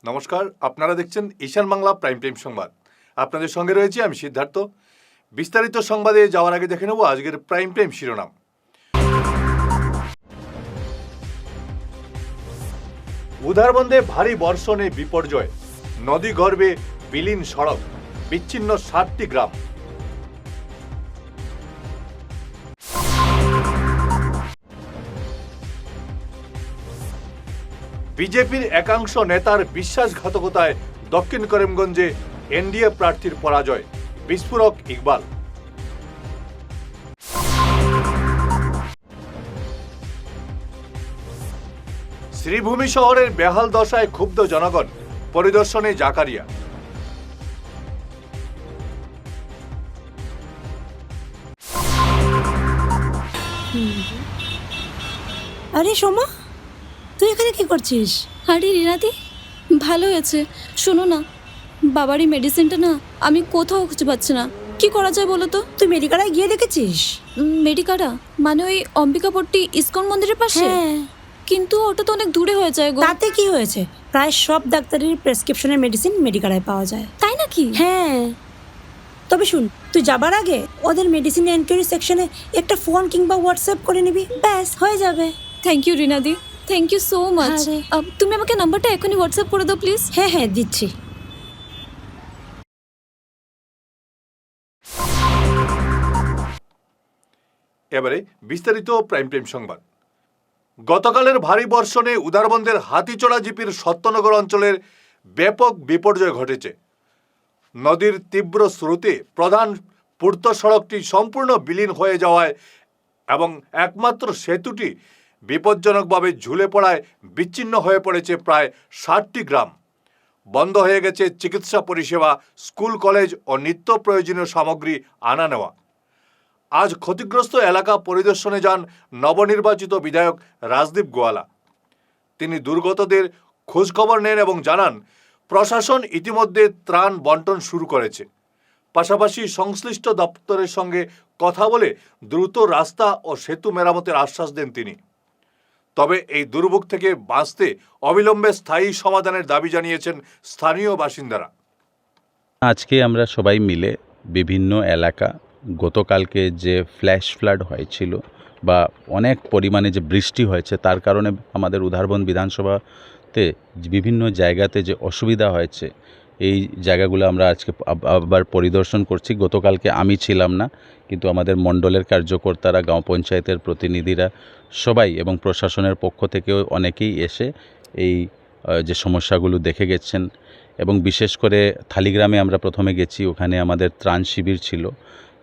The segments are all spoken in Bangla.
নমস্কার, আপনারা দেখছেন ঈশান বাংলা প্রাইম টাইম সংবাদ। আপনাদের সঙ্গে রয়েছি আমি সিদ্ধার্থ। বিস্তারিত সংবাদে যাওয়ার আগে দেখে নেব আজকের প্রাইম টাইম শিরোনাম। উধারবন্দে ভারী বর্ষণে বিপর্যয়, নদী গর্ভে বিলীন সড়ক, বিচ্ছিন্ন 7টি গ্রাম। বিজেপির একাংশ নেতার বিশ্বাসঘাতকতায় দক্ষিণ করিমগঞ্জে এনডিএ প্রার্থীর পরাজয়, বিস্ফোরক ইকবাল। শ্রীভূমি শহরের বেহাল দশায় ক্ষুব্ধ জনগণ, পরিদর্শনে জাকারিয়া। আরে সোমা, তুই এখানে কি করছিস? আরে রিনাদি, ভালো হয়েছে। শোনো না, বাবারই মেডিসিনটা না আমি কোথাও খুঁজে পাচ্ছি না। কি করা যায় বলো তো? তুই মেডিকালায় গিয়ে দেখেছিস? মেডিকাটা মানে ওই অম্বিকাপট্টি ইসকন মন্দিরের পাশে? হ্যাঁ। কিন্তু ওটা তো অনেক দূরে হয়ে যায় গো। তাতে কি হয়েছে? প্রায় সব ডাক্তারের প্রেসক্রিপশনের মেডিসিন মেডিকালায় পাওয়া যায়। তাই নাকি? হ্যাঁ, তবে শুন, তুই যাবার আগে ওদের মেডিসিন এনকোয়ারি সেকশনে একটা ফোন কিংবা হোয়াটসঅ্যাপ করে নিবি, ব্যাস হয়ে যাবে। থ্যাংক ইউ রিনাদি, থ্যাংক ইউ সো মাচ। আরে। তুমি আমাকে নাম্বারটা এখনই হোয়াটসঅ্যাপ করে দাও প্লিজ। হ্যাঁ হ্যাঁ, দিচ্ছি। এবারে বিস্তারিত প্রাইম টাইম সংবাদ। গতকালের ভারী বর্ষণে উধারবন্দের হাতিচড়া জিপির সত্যনগর অঞ্চলের ব্যাপক বিপর্যয় ঘটেছে। নদীর তীব্র স্রোতে প্রধান পূর্ত সড়কটি সম্পূর্ণ বিলীন হয়ে যাওয়ায় এবং একমাত্র সেতুটি বিপজ্জনকভাবে ঝুলে পড়ায় বিচ্ছিন্ন হয়ে পড়েছে প্রায় 60টি গ্রাম। বন্ধ হয়ে গেছে চিকিৎসা পরিষেবা, স্কুল, কলেজ ও নিত্য প্রয়োজনীয় সামগ্রী আনা নেওয়া। আজ ক্ষতিগ্রস্ত এলাকা পরিদর্শনে যান নবনির্বাচিত বিধায়ক রাজদীপ গোয়ালা। তিনি দুর্গতদের খোঁজখবর নেন এবং জানান প্রশাসন ইতিমধ্যে ত্রাণ বন্টন শুরু করেছে। পাশাপাশি সংশ্লিষ্ট দপ্তরের সঙ্গে কথা বলে দ্রুত রাস্তা ও সেতু মেরামতের আশ্বাস দেন তিনি। তবে এই দুর্ভোগ থেকে বাঁচতে অবিলম্বে স্থায়ী সমাধানের দাবি জানিয়েছেন স্থানীয় বাসিন্দারা। আজকে আমরা সবাই মিলে বিভিন্ন এলাকা, গতকালকে যে ফ্ল্যাশ ফ্লাড হয়েছিল বা অনেক পরিমাণে যে বৃষ্টি হয়েছে তার কারণে আমাদের উধারবন্দ বিধানসভাতে বিভিন্ন জায়গাতে যে অসুবিধা হয়েছে, এই জায়গাগুলো আমরা আজকে আবার পরিদর্শন করছি। গতকালকে আমি ছিলাম না, কিন্তু আমাদের মণ্ডলের কার্যকর্তারা, গাঁও পঞ্চায়েতের প্রতিনিধিরা সবাই এবং প্রশাসনের পক্ষ থেকেও অনেকেই এসে এই যে সমস্যাগুলো দেখে গেছেন। এবং বিশেষ করে থালিগ্রামে আমরা প্রথমে গেছি, ওখানে আমাদের ত্রাণ শিবির ছিল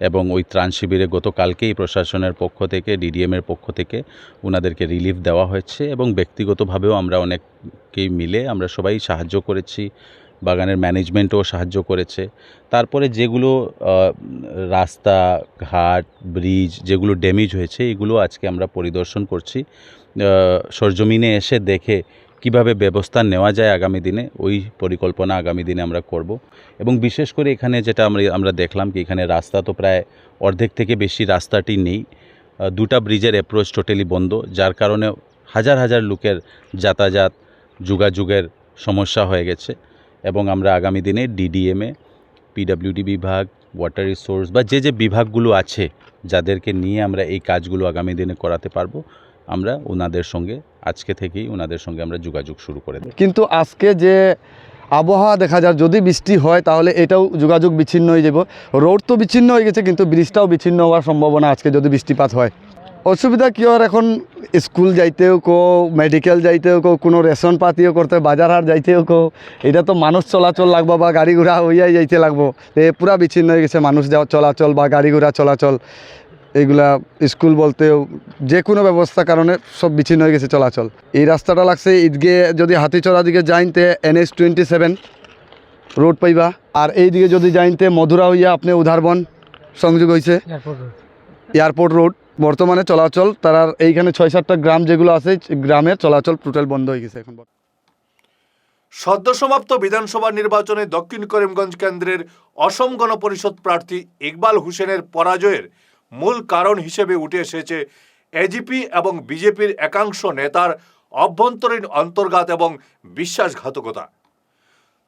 এবং ওই ত্রাণ শিবিরে গতকালকেই প্রশাসনের পক্ষ থেকে, ডিডিএমের পক্ষ থেকে ওনাদেরকে রিলিফ দেওয়া হয়েছে এবং ব্যক্তিগতভাবেও আমরা অনেককেই মিলে আমরা সবাই সাহায্য করেছি। বাগানের ম্যানেজমেন্টও সাহায্য করেছে। তারপরে যেগুলো রাস্তা ঘাট ব্রিজ যেগুলো ড্যামেজ হয়েছে এগুলো আজকে আমরা পরিদর্শন করছি, সরজমিনে এসে দেখে কিভাবে ব্যবস্থা নেওয়া যায় আগামী দিনে, ওই পরিকল্পনা আগামী দিনে আমরা করব। এবং বিশেষ করে এখানে যেটা আমরা দেখলাম কি এখানে রাস্তা তো প্রায় অর্ধেক থেকে বেশি রাস্তাটি নেই। দুটা ব্রিজের অ্যাপ্রোচ টোটালি বন্ধ, যার কারণে হাজার হাজার লোকের যাতায়াত যোগাযোগের সমস্যা হয়ে গেছে। এবং আমরা আগামী দিনে ডিডিএমএ, পিডব্লিউডি বিভাগ, ওয়াটার রিসোর্স বা যে বিভাগগুলো আছে যাদেরকে নিয়ে আমরা এই কাজগুলো আগামী দিনে করাতে পারবো, আমরা ওনাদের সঙ্গে আজকে থেকেই ওনাদের সঙ্গে আমরা যোগাযোগ শুরু করে দেব। কিন্তু আজকে যে আবহাওয়া দেখা যায়, যদি বৃষ্টি হয় তাহলে এটাও যোগাযোগ বিচ্ছিন্ন হয়ে যাব। রোড তো বিচ্ছিন্ন হয়ে গেছে, কিন্তু ব্রিজটাও বিচ্ছিন্ন হওয়ার সম্ভাবনা আজকে যদি বৃষ্টিপাত হয়। অসুবিধা কী আর, এখন স্কুল যাইতেও কো, মেডিকেল যাইতেও কো, কোনো রেশন পাতিও করতে, বাজার হাট যাইতেও কো, এটা তো মানুষ চলাচল লাগবো বা গাড়ি ঘোড়া হইয়াই যাইতে লাগবো। পুরা বিচ্ছিন্ন হয়ে গেছে মানুষ যাওয়া চলাচল বা গাড়ি ঘোড়া চলাচল, এইগুলা স্কুল বলতেও যে কোনো ব্যবস্থার কারণে সব বিচ্ছিন্ন হয়ে গেছে চলাচল। এই রাস্তাটা লাগছে ঈদগে, যদি হাতিচড়া দিকে যাইতে NH 27 রোড পাইবা, আর এই দিকে যদি যাইতে মধুরা হইয়া আপনি উধারবন সংযোগ হয়েছে এয়ারপোর্ট রোড। বর্তমানে চলাচল তার এইখানে 6-7টা গ্রাম যেগুলো আছে, গ্রামের চলাচল টোটাল বন্ধ হয়ে গেছে এখন। সদ্য সমাপ্ত বিধানসভা নির্বাচনে দক্ষিণ করিমগঞ্জ কেন্দ্রের অসম গণ পরিষদ প্রার্থী ইকবাল হোসেনের পরাজয়ের মূল কারণ হিসেবে উঠে এসেছে এজিপি এবং বিজেপির একাংশ নেতার অভ্যন্তরীণ অন্তর্ঘাত এবং বিশ্বাসঘাতকতা।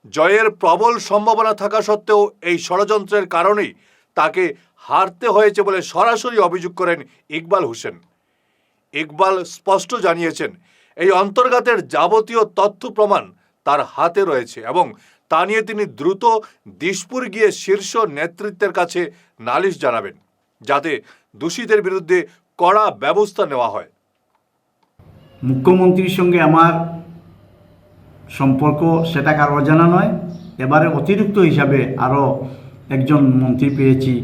জয়ের প্রবল সম্ভাবনা থাকা সত্ত্বেও এই ষড়যন্ত্রের কারণেই তাকে হারতে হয়েছে বলে সরাসরি অভিযোগ করেন ইকবাল হোসেন। ইকবাল স্পষ্ট জানিয়েছেন, এই অন্তর্ঘাতের যাবতীয় তথ্য প্রমাণ তার হাতে রয়েছে এবং তা নিয়ে তিনি দ্রুত দিশপুর গিয়ে শীর্ষ নেতৃত্বের কাছে নালিশ জানাবেন, যাতে দোষীদের বিরুদ্ধে কড়া ব্যবস্থা নেওয়া হয়। মুখ্যমন্ত্রীর সঙ্গে আমার সম্পর্ক সেটা কারো অজানা নয়। এবারে অতিরিক্ত হিসাবে আরও একজন মন্ত্রী পেয়েছি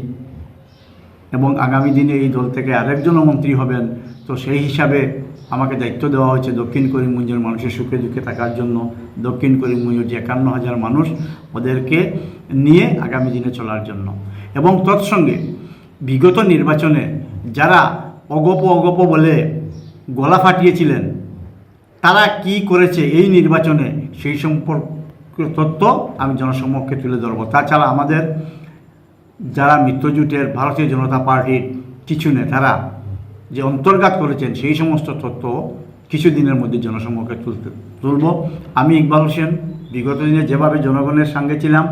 এবং আগামী দিনে এই দল থেকে আরেকজনও মন্ত্রী হবেন। তো সেই হিসাবে আমাকে দায়িত্ব দেওয়া হয়েছে দক্ষিণ করিমগঞ্জের মানুষের সুখে দুঃখে থাকার জন্য। দক্ষিণ করিমগঞ্জের যে 51,000 মানুষ, ওদেরকে নিয়ে আগামী দিনে চলার জন্য। এবং তৎসঙ্গে বিগত নির্বাচনে যারা অগপ বলে গলা ফাটিয়েছিলেন, তারা কি করেছে এই নির্বাচনে, সেই সম্পর্কে তথ্য আমি জনসমক্ষে তুলে ধরব। তাছাড়া আমাদের যারা মিত্রজোটের ভারতীয় জনতা পার্টির কিছু নেতারা যে অন্তর্ঘাত করেছেন, সেই সমস্ত তথ্য কিছুদিনের মধ্যে জনসমক্ষে তুলব। আমি ইকবাল হোসেন বিগত দিনে যেভাবে জনগণের সঙ্গে ছিলাম,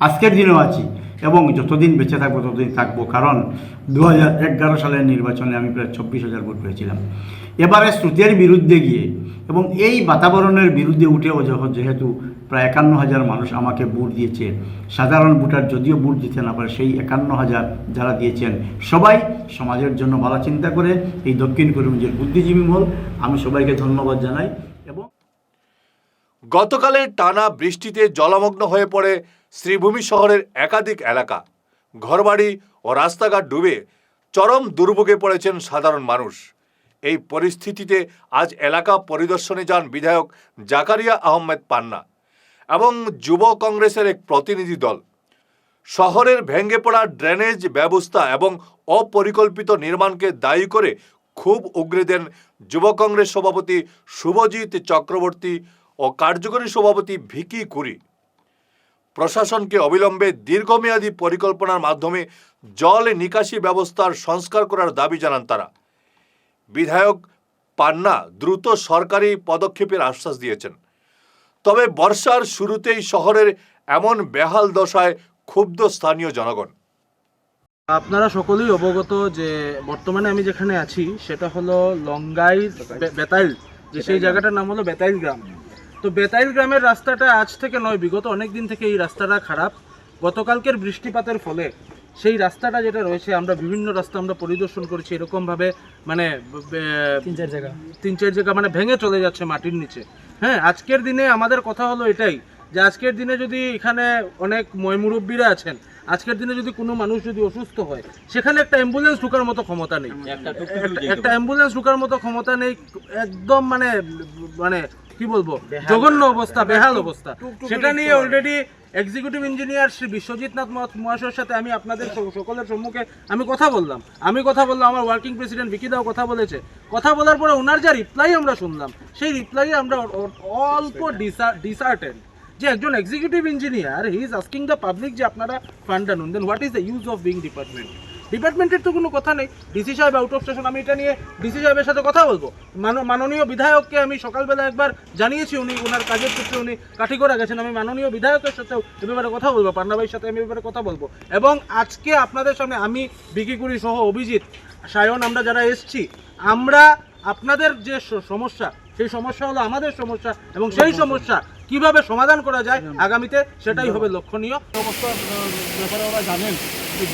আজকের দিনেও আছি এবং যতদিন বেঁচে থাকবো ততদিন থাকবো। কারণ 2011 সালের নির্বাচনে আমি প্রায় 24,000 ভোট পেয়েছিলাম। এবারে শ্রুতের বিরুদ্ধে গিয়ে এবং এই বাতাবরণের বিরুদ্ধে উঠেও যেহেতু প্রায় 51,000 মানুষ আমাকে ভোট দিয়েছে, সাধারণ ভোটার যদিও ভোট দিতে না পারে, সেই 51,000 যারা দিয়েছেন সবাই সমাজের জন্য ভালো চিন্তা করে এই দক্ষিণ করিমগঞ্জের বুদ্ধিজীবী মহল, আমি সবাইকে ধন্যবাদ জানাই। এবং গতকালের টানা বৃষ্টিতে জলমগ্ন হয়ে পড়ে শ্রীভূমি শহরের একাধিক এলাকা। ঘরবাড়ি ও রাস্তাঘাট ডুবে চরম দুর্ভোগে পড়েছেন সাধারণ মানুষ। এই পরিস্থিতিতে আজ এলাকা পরিদর্শনে যান বিধায়ক জাকারিয়া আহমেদ পান্না এবং যুব কংগ্রেসের এক প্রতিনিধি দল। শহরের ভেঙে পড়া ড্রেনেজ ব্যবস্থা এবং অপরিকল্পিত নির্মাণকে দায়ী করে ক্ষোভ উগরে দেন যুব কংগ্রেস সভাপতি শুভজিৎ চক্রবর্তী ও কার্যকরী সভাপতি ভিকি কুরি। প্রশাসনকে অবিলম্বে দীর্ঘমেয়াদী পরিকল্পনার মাধ্যমে জল নিকাশি ব্যবস্থার সংস্কার করার দাবি জানান তারা। বিধায়ক পান্না দ্রুত সরকারি পদক্ষেপের আশ্বাস দিয়েছেন। তবে বর্ষার শুরুতেই শহরের এমন বেহাল দশায় ক্ষুব্ধ স্থানীয় জনগণ। আপনারা সকলেই অবগত যে বর্তমানে আমি যেখানে আছি সেটা হলো লঙ্গাই বেতাইল, যে সেই জায়গাটার নাম হলো বেতাইল গ্রাম। তো বেতাইল গ্রামের রাস্তাটা আজ থেকে নয়, বিগত অনেক দিন থেকে এই রাস্তাটা খারাপ। গতকালকের বৃষ্টিপাতের ফলে সেই রাস্তাটা যেটা রয়েছে, আমরা বিভিন্ন রাস্তা আমরা পরিদর্শন করেছি, এরকমভাবে মানে 3-4 জায়গা মানে ভেঙে চলে যাচ্ছে মাটির নিচে। হ্যাঁ, আজকের দিনে আমাদের কথা হলো এটাই যে আজকের দিনে যদি এখানে অনেক মুরব্বীরা আছেন, আজকের দিনে যদি কোনো মানুষ যদি অসুস্থ হয়, সেখানে একটা অ্যাম্বুলেন্স ঢোকার মতো ক্ষমতা নেই, একটা অ্যাম্বুলেন্স ঢোকার মতো ক্ষমতা নেই। একদম মানে মানে কি বলবো, জঘন্য অবস্থা, বেহাল অবস্থা। সেটা নিয়ে already executive engineer Shri Biswajit Nath মহাশয়ের সাথে আমি আপনাদের সকলের সম্মুখে আমি কথা বললাম, আমার ওয়ার্কিং প্রেসিডেন্ট বিকিদাও কথা বলেছে। কথা বলার পরে ওনার যা রিপ্লাই আমরা শুনলাম, সেই রিপ্লাই আমরা অল্প ডিসার্টেড যে একজন executive engineer he is asking the public যে আপনারা ফান্ড আনুন, then what is the use of being ডিপার্টমেন্টের তো কোনো কথা নেই। ডিসি সাহেব আউট অফ স্টেশন, আমি এটা নিয়ে ডিসি সাহেবের সাথে কথা বলবো। মাননীয় বিধায়ককে আমি সকালবেলা একবার জানিয়েছি, উনি ওনার কাজের ক্ষেত্রে উনি কাঠিগড়া গেছেন। আমি মাননীয় বিধায়কের সাথেও এ ব্যাপারে কথা বলবো, পান্না ভাইয়ের সাথে আমি এ ব্যাপারে কথা বলবো। এবং আজকে আপনাদের সামনে আমি বিকিকুড়ি সহ অভিজিৎ সায়ন, আমরা যারা এসছি, আমরা আপনাদের যে সমস্যা, সেই সমস্যা হলো আমাদের সমস্যা এবং সেই সমস্যা কিভাবে সমাধান করা যায় আগামীতে, সেটাই হবে লক্ষণীয়। সমস্যার ব্যাপারে ওরা জানেন,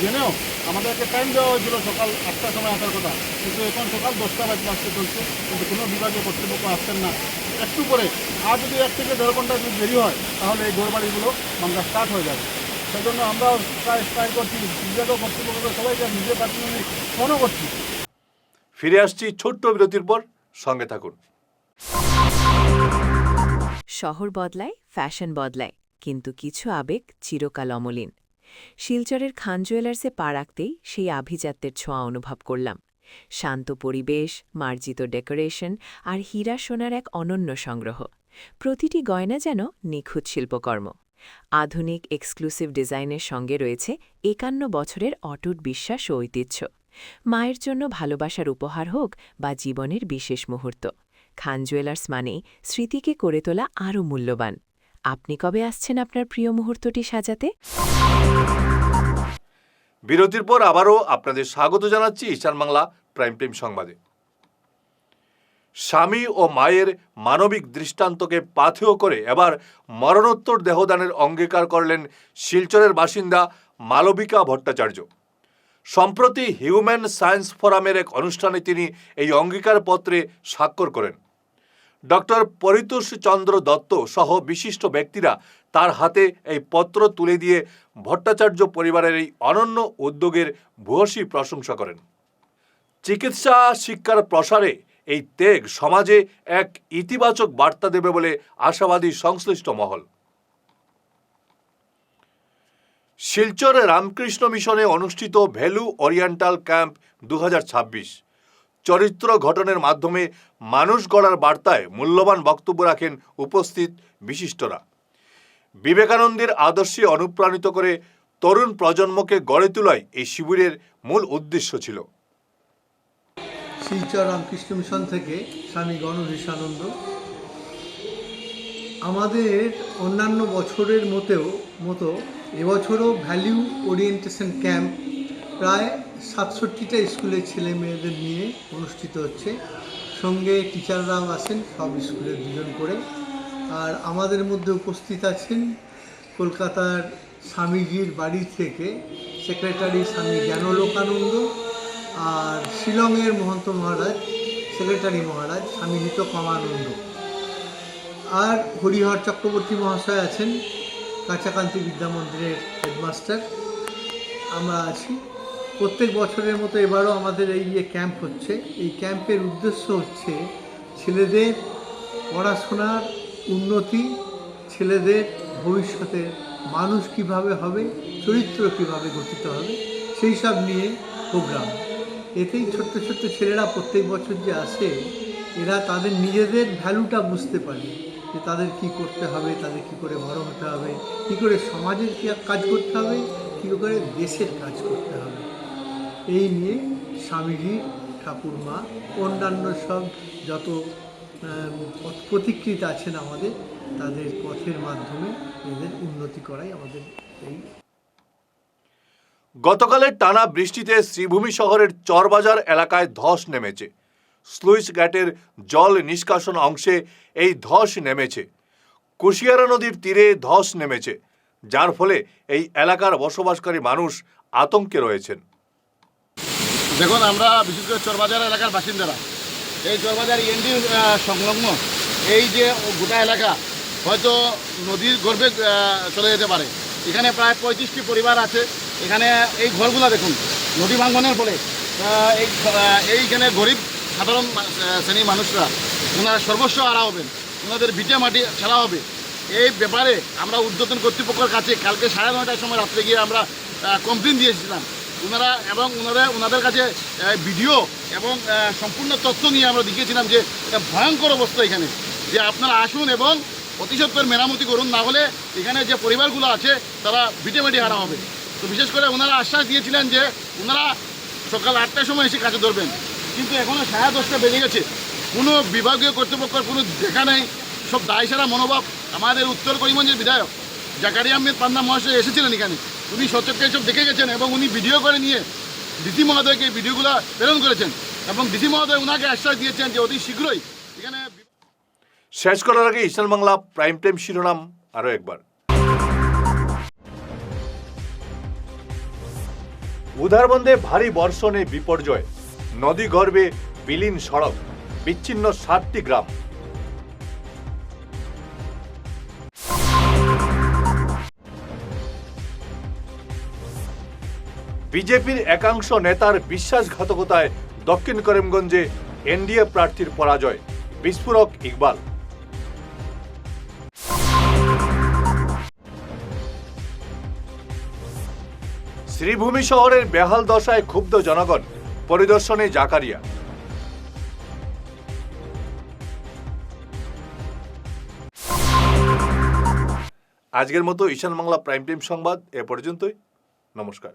জেনেও আমাদেরকে টাইম দেওয়া হয়েছিল সকাল 8টার সময় আসার কথা, কিন্তু এখন সকাল 10টা বাজে আসতে চলছে, কিন্তু কোনো বিভাগীয় কর্তৃপক্ষ আসছেন না। একটু পরে আর যদি 1 থেকে 1.5 ঘন্টা যদি দেরি হয়, তাহলে এই ঘরবাড়িগুলো ভাঙা স্টার্ট হয়ে যাবে। সেই জন্য আমরাও ট্রাই করছি, বিভাগীয় কর্তৃপক্ষ সবাইকে নিজে পার্সোনালি ফোনও করছি। ফিরে আসছি ছোট্ট বিরতির পর, সঙ্গে থাকুন। শহর বদলায়, ফ্যাশন বদলায়, কিন্তু কিছু আবেগ চিরকাল অমলিন। শিলচরের খান জুয়েলার্সে পা রাখতেই সেই আভিজাত্যের ছোঁয়া অনুভব করলাম। শান্ত পরিবেশ, মার্জিত ডেকোরেশন আর হীরা সোনার এক অনন্য সংগ্রহ। প্রতিটি গয়না যেন নিখুঁত শিল্পকর্ম। আধুনিক এক্সক্লুসিভ ডিজাইনের সঙ্গে রয়েছে 51 বছরের অটুট বিশ্বাস ও ঐতিহ্য। মায়ের জন্য ভালোবাসার উপহার হোক বা জীবনের বিশেষ মুহূর্ত, খান জুয়েলার্স মানেই স্মৃতিকে করে তোলা আরও মূল্যবান। আপনি কবে আসছেন আপনার প্রিয় মুহূর্তটি সাজাতে? বিরতির পর আবারও আপনাদের স্বাগত জানাচ্ছি ঈশান বাংলা প্রাইম টাইম সংবাদে। স্বামী ও মায়ের মানবিক দৃষ্টান্তকে পাথেয় করে এবার মরণোত্তর দেহদানের অঙ্গীকার করলেন শিলচরের বাসিন্দা মালবিকা ভট্টাচার্য। সম্প্রতি হিউম্যান সায়েন্স ফোরামের এক অনুষ্ঠানে তিনি এই অঙ্গীকারপত্রে স্বাক্ষর করেন। ডক্টর পরিতোষ চন্দ্র দত্ত সহ বিশিষ্ট ব্যক্তিরা তার হাতে এই পত্র তুলে দিয়ে ভট্টাচার্য পরিবারের এই অনন্য উদ্যোগের ভূয়সী প্রশংসা করেন। চিকিৎসা শিক্ষার প্রসারে এই ত্যাগ সমাজে এক ইতিবাচক বার্তা দেবে বলে আশাবাদী সংশ্লিষ্ট মহল। শিলচর রামকৃষ্ণ মিশনে অনুষ্ঠিত ভ্যালু ওরিয়েন্টাল ক্যাম্প 2026 চরিত্র গঠনের মাধ্যমে মানুষ গড়ার বার্তায় মূল্যবান বক্তব্য রাখেন উপস্থিত বিশিষ্টরা। বিবেকানন্দের আদর্শে অনুপ্রাণিত করে তরুণ প্রজন্মকে গড়ে তোলাই এই শিবিরের মূল উদ্দেশ্য ছিল। শিলচর রামকৃষ্ণ মিশন থেকে স্বামী গণধীশানন্দ। আমাদের অন্যান্য বছরের মতো এবছরও ভ্যালু ওরিয়েন্টেশন ক্যাম্প প্রায় 67টা স্কুলের ছেলে মেয়েদের নিয়ে অনুষ্ঠিত হচ্ছে। সঙ্গে টিচাররাও আছেন, সব স্কুলের 2 জন করে। আর আমাদের মধ্যে উপস্থিত আছেন কলকাতার স্বামীজির বাড়ি থেকে সেক্রেটারি স্বামী জ্ঞানলোকানন্দ, আর শিলংয়ের মহন্ত মহারাজ সেক্রেটারি মহারাজ স্বামী হিতকামানন্দ, আর হরিহর চক্রবর্তী মহাশয় আছেন, কাঁচাকান্তি বিদ্যা মন্দিরের হেডমাস্টার। আমরা আছি। প্রত্যেক বছরের মতো এবারও আমাদের এই যে ক্যাম্প হচ্ছে, এই ক্যাম্পের উদ্দেশ্য হচ্ছে ছেলেদের পড়াশোনার উন্নতি, ছেলেদের ভবিষ্যতে মানুষ কিভাবে হবে, চরিত্র কিভাবে গঠিত হবে, সেই সব নিয়ে প্রোগ্রাম। এতেই ছোট্ট ছোট্ট ছেলেরা প্রত্যেক বছর যে আসে, এরা তাদের নিজেদের ভ্যালুটা বুঝতে পারে যে তাদের কি করতে হবে, তাদের কি করে বড় হতে হবে, কি করে সমাজের কাজ করতে হবে, কী করে দেশের কাজ করতে হবে। এই নিয়ে স্বামীজি, ঠাকুরমা, অন্যান্য সব যত প্রতিকৃত আছেন আমাদের, তাদের পথের মাধ্যমে এদের উন্নতি করাই আমাদের এই। গতকালের টানা বৃষ্টিতে শ্রীভূমি শহরের চরবাজার এলাকায় ধস নেমেছে। স্লুইস গেটের জল নিষ্কাশন অংশে এই ধস নেমেছে। কুশিয়ারা নদীর তীরে ধস নেমেছে, যার ফলে এই এলাকার বসবাসকারী মানুষ আতঙ্কে রয়েছেন। দেখুন, আমরা বিশেষ করে চরবাজার এলাকার বাসিন্দারা, এই চরবাজার ইএনডি সংলগ্ন এই যে গোটা এলাকা হয়তো নদীর গর্ভে চলে যেতে পারে। এখানে প্রায় 35টি পরিবার আছে। এখানে এই ঘরগুলো দেখুন, নদী ভাঙ্গনের ফলে এইখানে গরিব সাধারণ শ্রেণীর মানুষরা ওনারা সর্বস্ব হারা হবেন, ওনাদের ভিটে মাটি ছাড়া হবে। এই ব্যাপারে আমরা ঊর্ধ্বতন কর্তৃপক্ষের কাছে কালকে 9:30টার সময় রাত্রে গিয়ে আমরা কমপ্লেন দিয়েছিলাম। ওনাদের কাছে ভিডিও এবং সম্পূর্ণ তথ্য নিয়ে আমরা দেখিয়েছিলাম যে ভয়ঙ্কর অবস্থা এখানে, যে আপনারা আসুন এবং অতিসত্বর মেরামতি করুন, না হলে এখানে যে পরিবারগুলো আছে তারা ভিটেমাটি হারা হবে। তো বিশেষ করে ওনারা আশ্বাস দিয়েছিলেন যে ওনারা সকাল 8টার সময় এসে কাজে ধরবেন, কিন্তু এখনও 10:30 বেজে গেছে, কোনো বিভাগীয় কর্তৃপক্ষের কোনো দেখা নেই। সব দায়সারা মনোভাব। আমাদের উত্তর করিমগঞ্জের বিধায়ক জাকারিয়া আহমেদ পান্না মহাশয় এসেছিলেন এখানে, উনি সচক্ষে সব দেখে গেছেন এবং উনি ভিডিও করে নিয়ে ডিসি মহোদয়কে এই ভিডিওগুলো প্রেরণ করেছেন এবং ডিসি মহোদয় ওনাকে আশ্বাস দিয়েছেন যে অতি শীঘ্রই এখানে। শেষ করার আগে ঈশান বাংলা প্রাইম টাইম শিরোনাম আরও একবার। উধারবন্দে ভারী বর্ষণে বিপর্যয়, নদী গর্ভে বিলীন সড়ক, বিচ্ছিন্ন 60টি গ্রাম। বিজেপির একাংশ নেতার বিশ্বাসঘাতকতায় দক্ষিণ করিমগঞ্জে এনডিএ প্রার্থীর পরাজয়, বিস্ফোরক ইকবাল। শ্রীভূমি শহরের বেহাল দশায় ক্ষুব্ধ জনগণ, পরিদর্শনে জাকারিয়া। আজকের মতো ঈশান বাংলা প্রাইম টাইম সংবাদ এ পর্যন্তই। নমস্কার।